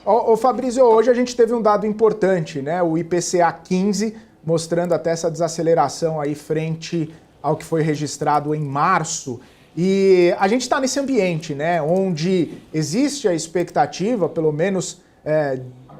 Ô Fabrício, hoje a gente teve um dado importante, né? O IPCA 15, mostrando até essa desaceleração aí frente ao que foi registrado em março. E a gente está nesse ambiente, né? Onde existe a expectativa, pelo menos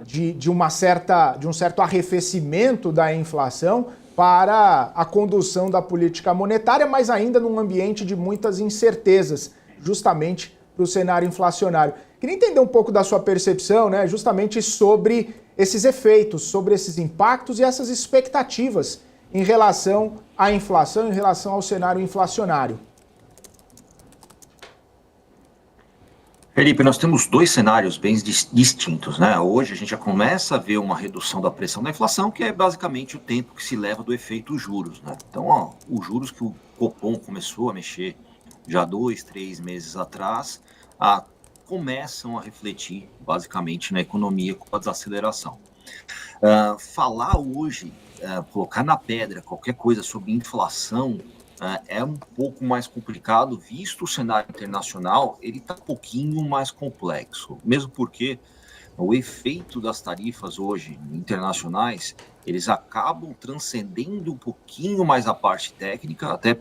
de um certo arrefecimento da inflação para a condução da política monetária, mas ainda num ambiente de muitas incertezas, justamente para o cenário inflacionário. Queria entender um pouco da sua percepção, né, justamente sobre esses efeitos, sobre esses impactos e essas expectativas em relação à inflação, em relação ao cenário inflacionário. Felipe, nós temos dois cenários bem distintos, né? Hoje a gente já começa a ver uma redução da pressão da inflação, que é basicamente o tempo que se leva do efeito juros, né? Então, os juros que o Copom começou a mexer já 2, 3 meses atrás, começam a refletir basicamente na economia com a desaceleração. Falar hoje, colocar na pedra qualquer coisa sobre inflação é um pouco mais complicado, visto o cenário internacional, ele está um pouquinho mais complexo, mesmo porque o efeito das tarifas hoje internacionais, eles acabam transcendendo um pouquinho mais a parte técnica, até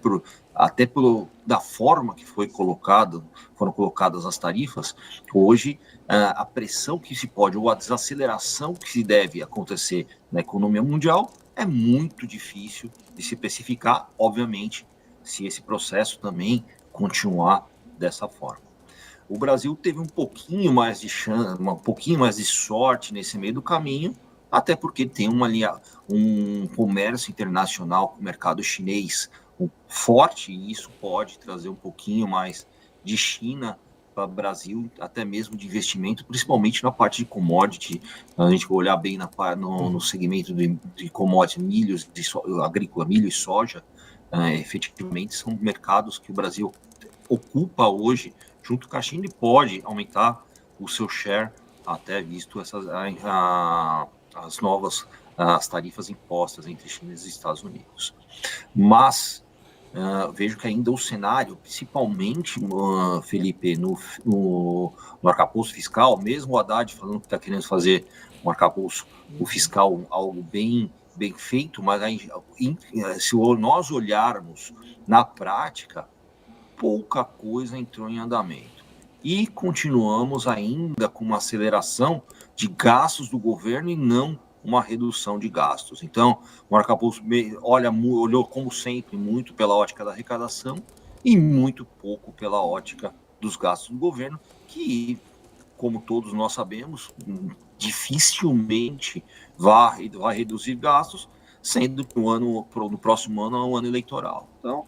da forma que foram colocadas as tarifas. Hoje, a pressão que se pode, ou a desaceleração que se deve acontecer na economia mundial, é muito difícil de se especificar, obviamente, se esse processo também continuar dessa forma. O Brasil teve um pouquinho mais de chance, um pouquinho mais de sorte nesse meio do caminho, até porque tem um comércio internacional com o mercado chinês forte, e isso pode trazer um pouquinho mais de China para o Brasil, até mesmo de investimento, principalmente na parte de commodity. A gente vai olhar bem no segmento de commodity, agrícola, milho e soja, efetivamente são mercados que o Brasil ocupa hoje, junto com a China, e pode aumentar o seu share, até visto as novas tarifas impostas entre China e os Estados Unidos. Mas vejo que ainda o cenário, principalmente, Felipe, no arcabouço fiscal, mesmo o Haddad falando que está querendo fazer um arcabouço fiscal algo bem feito, mas se nós olharmos na prática, pouca coisa entrou em andamento. E continuamos ainda com uma aceleração de gastos do governo e não uma redução de gastos. Então, o arcabouço olhou, como sempre, muito pela ótica da arrecadação e muito pouco pela ótica dos gastos do governo, que, como todos nós sabemos, dificilmente vai reduzir gastos, sendo que no próximo ano é um ano eleitoral. Então,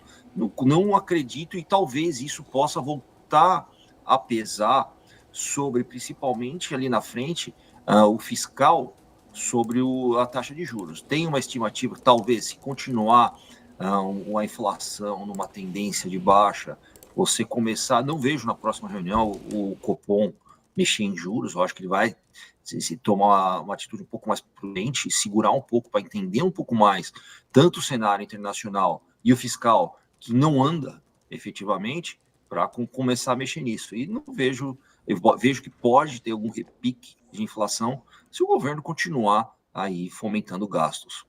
não acredito, e talvez isso possa voltar a pesar sobre, principalmente ali na frente, o fiscal, sobre a taxa de juros. Tem uma estimativa que talvez, se continuar a inflação numa tendência de baixa, você começar, não vejo na próxima reunião o Copom mexer em juros, eu acho que ele vai se tomar uma atitude um pouco mais prudente, segurar um pouco para entender um pouco mais tanto o cenário internacional e o fiscal, que não anda efetivamente, para começar a mexer nisso. E não vejo, eu vejo que pode ter algum repique de inflação se o governo continuar aí fomentando gastos.